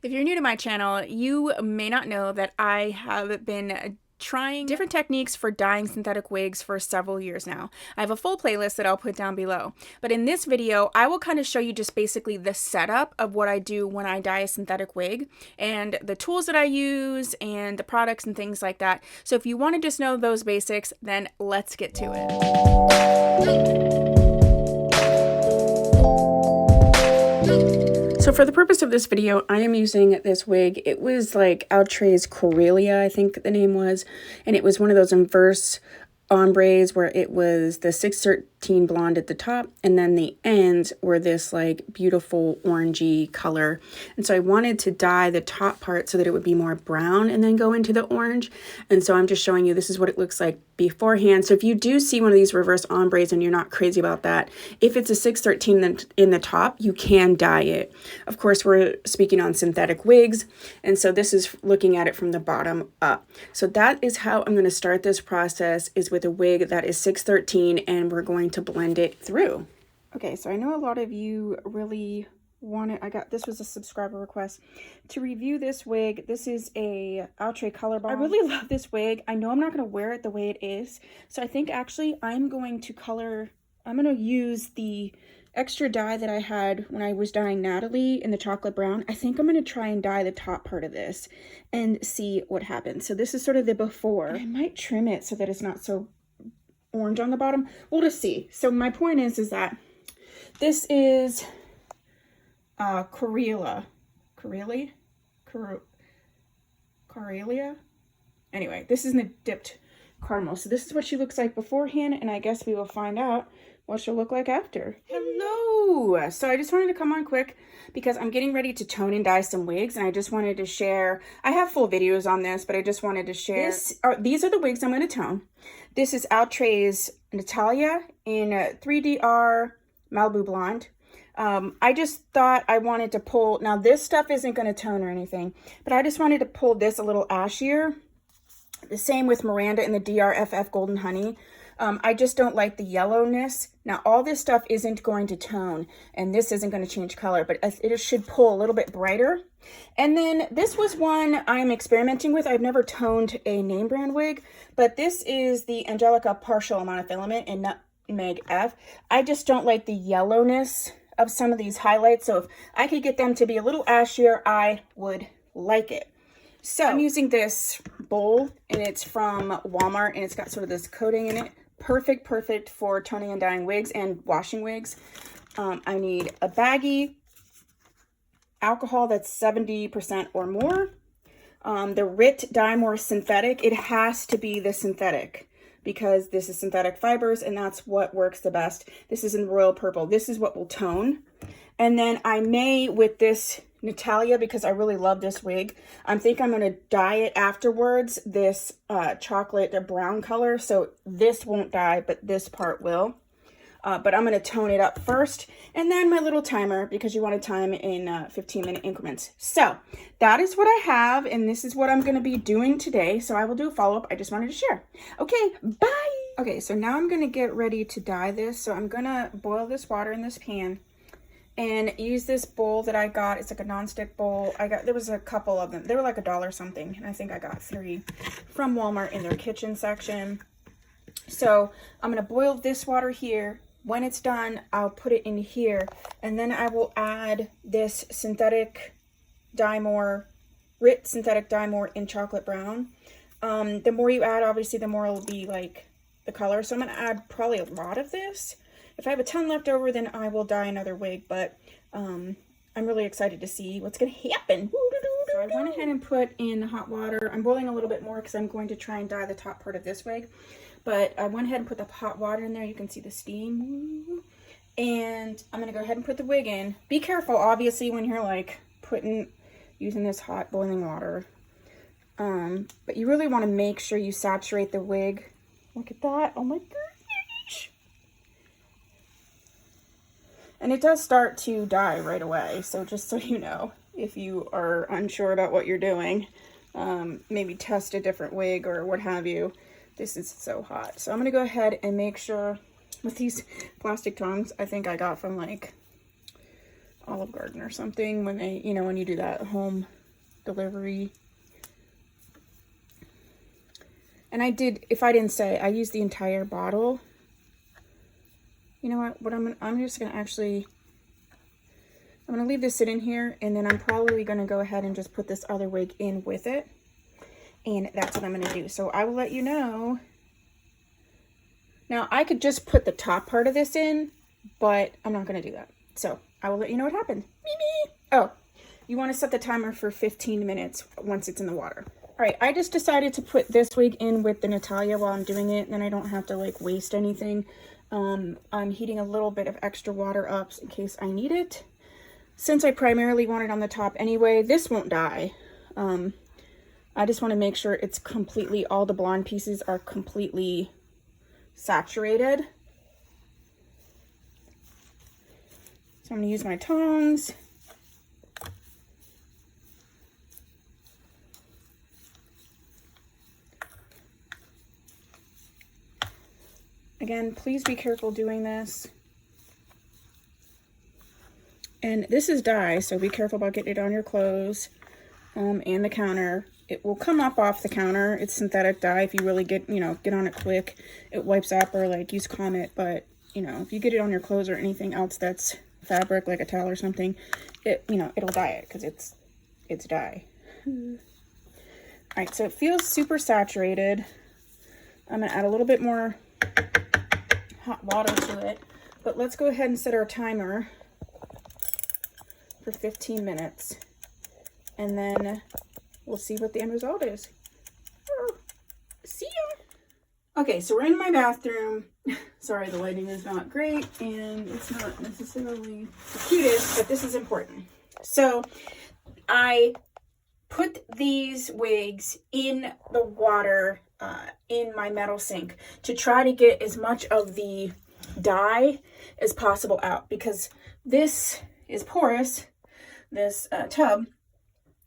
If you're new to my channel, you may not know that I have been trying different techniques for dyeing synthetic wigs for several years now. I have a full playlist that I'll put down below. But in this video, I will kind of show you just basically the setup of what I do when I dye a synthetic wig and the tools that I use and the products and things like that. So if you want to just know those basics, then let's get to it. So for the purpose of this video, I am using this wig. It was like Outray's Corelia, I think the name was, and it was one of those inverse ombres where it was the 613 blonde at the top and then the ends were this like beautiful orangey color. And so I wanted to dye the top part so that it would be more brown and then go into the orange. And so I'm just showing you this is what it looks like beforehand. So if you do see one of these reverse ombres and you're not crazy about that, if it's a 613 in the top, you can dye it. Of course, we're speaking on synthetic wigs, and so this is looking at it from the bottom up. So that is how I'm going to start this process, is with a wig that is 613, and we're going to blend it through. Okay, so I know a lot of you really wanted, this was a subscriber request to review this wig. This is a Outre color bomb. I really love this wig. I know I'm not going to wear it the way it is, so I think actually I'm going to use the extra dye that I had when I was dyeing Natalie in the chocolate brown. I think I'm going to try and dye the top part of this and see what happens. So this is sort of the before. And I might trim it so that it's not so orange on the bottom. We'll just see. So my point is that this is Corelia. Anyway, this is the dipped caramel. So this is what she looks like beforehand, and I guess we will find out what she'll look like after. Hello! So I just wanted to come on quick because I'm getting ready to tone and dye some wigs, and I just wanted to share. I have full videos on this, but I just wanted to share. These are the wigs I'm going to tone. This is Outray's Natalia in 3DR Malibu Blonde. I just thought I wanted to pull, now this stuff isn't going to tone or anything, but I just wanted to pull this a little ashier. The same with Miranda in the DRFF Golden Honey. I just don't like the yellowness. Now all this stuff isn't going to tone, and this isn't going to change color, but it should pull a little bit brighter. And then this was one I'm experimenting with. I've never toned a name brand wig, but this is the Angelica Partial Monofilament in Nutmeg F. I just don't like the yellowness of some of these highlights, so if I could get them to be a little ashier, I would like it. So I'm using this bowl, and it's from Walmart, and it's got sort of this coating in it. Perfect for toning and dyeing wigs and washing wigs. I need a baggie, alcohol that's 70% or more. The RIT Dye More Synthetic, it has to be the synthetic, because this is synthetic fibers and that's what works the best. This is in royal purple. This is what will tone. And then I may, with this Natalia, because I really love this wig, I think I'm going to dye it afterwards, this chocolate brown color. So this won't dye, but this part will. But I'm going to tone it up first, and then my little timer, because you want to time in 15-minute increments. So that is what I have, and this is what I'm going to be doing today. So I will do a follow-up. I just wanted to share. Okay, bye. Okay, so now I'm going to get ready to dye this. So I'm going to boil this water in this pan and use this bowl that I got. It's like a nonstick bowl. There was a couple of them. They were like $1 something, and I think I got 3 from Walmart in their kitchen section. So I'm going to boil this water here. When it's done, I'll put it in here, and then I will add this synthetic dye more, RIT synthetic dye more in chocolate brown. The more you add, obviously, the more it'll be like the color. So I'm going to add probably a lot of this. If I have a ton left over, then I will dye another wig, but I'm really excited to see what's going to happen. So I went ahead and put in hot water. I'm boiling a little bit more because I'm going to try and dye the top part of this wig. But I went ahead and put the hot water in there. You can see the steam. And I'm going to go ahead and put the wig in. Be careful, obviously, when you're like using this hot boiling water. But you really want to make sure you saturate the wig. Look at that. Oh my gosh. And it does start to dye right away. So just so you know, if you are unsure about what you're doing, maybe test a different wig or what have you. This is so hot. So I'm going to go ahead and make sure with these plastic tongs I think I got from like Olive Garden or something when they, you know, when you do that home delivery. And I did, if I didn't say, I used the entire bottle. You know what I'm just gonna actually, I'm gonna leave this sit in here, and then I'm probably gonna go ahead and just put this other wig in with it. And that's what I'm gonna do. So I will let you know. Now I could just put the top part of this in, but I'm not gonna do that. So I will let you know what happened. Oh, you wanna set the timer for 15 minutes once it's in the water. All right, I just decided to put this wig in with the Natalia while I'm doing it, and then I don't have to like waste anything. I'm heating a little bit of extra water up in case I need it. Since I primarily want it on the top anyway, this won't dye. I just want to make sure it's completely, all the blonde pieces are completely saturated. So I'm going to use my tongs. Again, please be careful doing this. And this is dye, so be careful about getting it on your clothes and the counter. It will come up off the counter. It's synthetic dye. If you really get, you know, get on it quick, it wipes up, or like use Comet. But, you know, if you get it on your clothes or anything else that's fabric, like a towel or something, it, you know, it'll dye it because it's dye. All right, so it feels super saturated. I'm gonna add a little bit more hot water to it, but let's go ahead and set our timer for 15 minutes, and then we'll see what the end result is. See ya. Okay, so we're in my bathroom. Sorry, the lighting is not great, and it's not necessarily the cutest, but this is important. So I put these wigs in the water in my metal sink to try to get as much of the dye as possible out, because this is porous, this tub,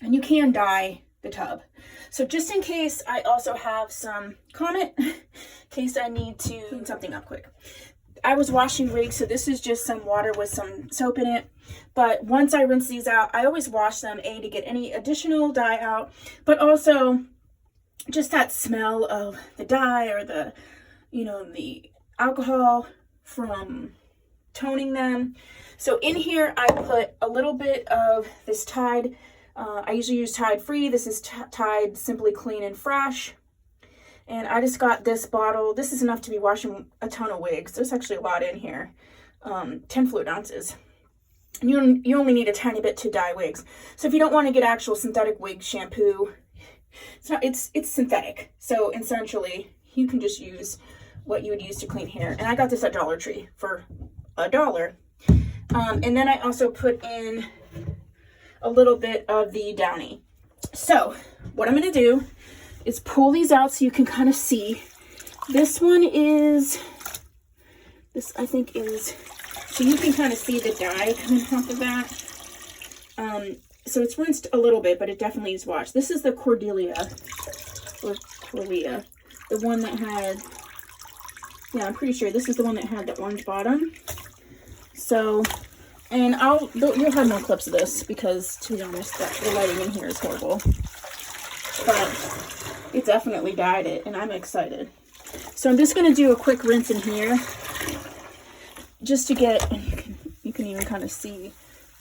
and you can dye the tub. So just in case, I also have some Comet in case I need to clean something up quick. I was washing wigs, so this is just some water with some soap in it. But once I rinse these out, I always wash them, to get any additional dye out, but also just that smell of the dye or the, you know, the alcohol from toning them. So in here, I put a little bit of this Tide. I usually use Tide Free. This is Tide Simply Clean and Fresh. And I just got this bottle. This is enough to be washing a ton of wigs. There's actually a lot in here. 10 fluid ounces. And you only need a tiny bit to dye wigs. So if you don't want to get actual synthetic wig shampoo, it's synthetic. So essentially, you can just use what you would use to clean hair. And I got this at Dollar Tree for $1. And then I also put in a little bit of the Downy. So what I'm going to do is pull these out so you can kind of see. This one is, this I think is, so you can kind of see the dye coming off of that. So it's rinsed a little bit, but it definitely is washed. This is the Cordelia, or Cordelia, the one that had, yeah, I'm pretty sure this is the one that had the orange bottom. So, and you'll have no clips of this because, to be honest, the lighting in here is horrible. But it definitely dyed it, and I'm excited. So I'm just going to do a quick rinse in here, just to get, you can even kind of see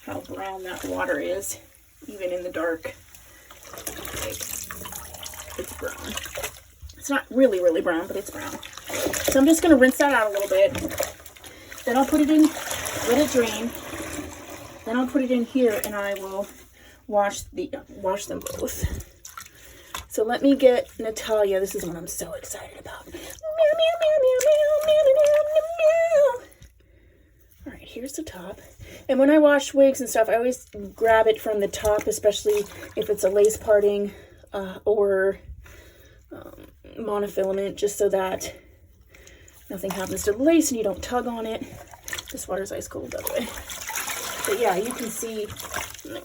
how brown that water is, even in the dark. Like, it's brown. It's not really, really brown, but it's brown. So I'm just going to rinse that out a little bit. Then I'll put it in, let it drain. Then I'll put it in here, and I will wash them both. So let me get Natalia. This is what I'm so excited about. All right, here's the top. And when I wash wigs and stuff, I always grab it from the top, especially if it's a lace parting or monofilament, just so that nothing happens to the lace and you don't tug on it. This water's ice cold, by the way. But yeah, you can see,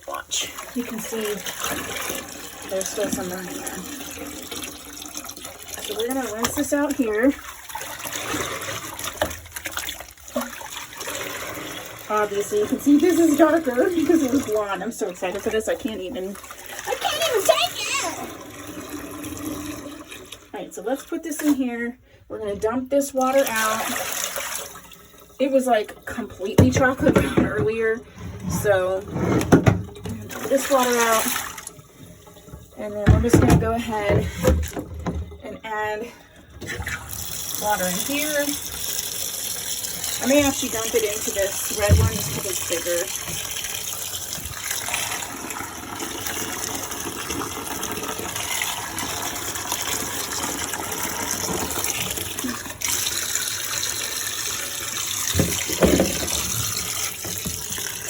watch, you can see there's still some running there. So we're gonna rinse this out here. Obviously, you can see this is darker because it was blonde. I'm so excited for this. I can't even take it. All right, so let's put this in here. We're gonna dump this water out. It was like completely chocolate brown earlier, so I'm gonna dump this water out, and then we're just gonna go ahead and add water in here. I may actually dump it into this red one just because it's bigger.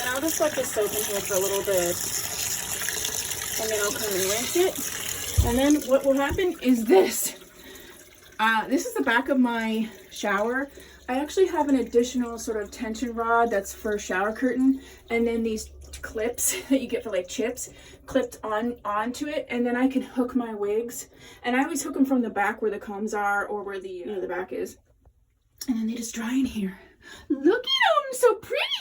And I'll just let this soak in here for a little bit. And then I'll come and rinse it. And then what will happen is this. This is the back of my shower. I actually have an additional sort of tension rod that's for shower curtain, and then these clips that you get for like chips clipped onto it, and then I can hook my wigs. And I always hook them from the back where the combs are, or where the the back is, and then they just dry in here. Look at them, so pretty.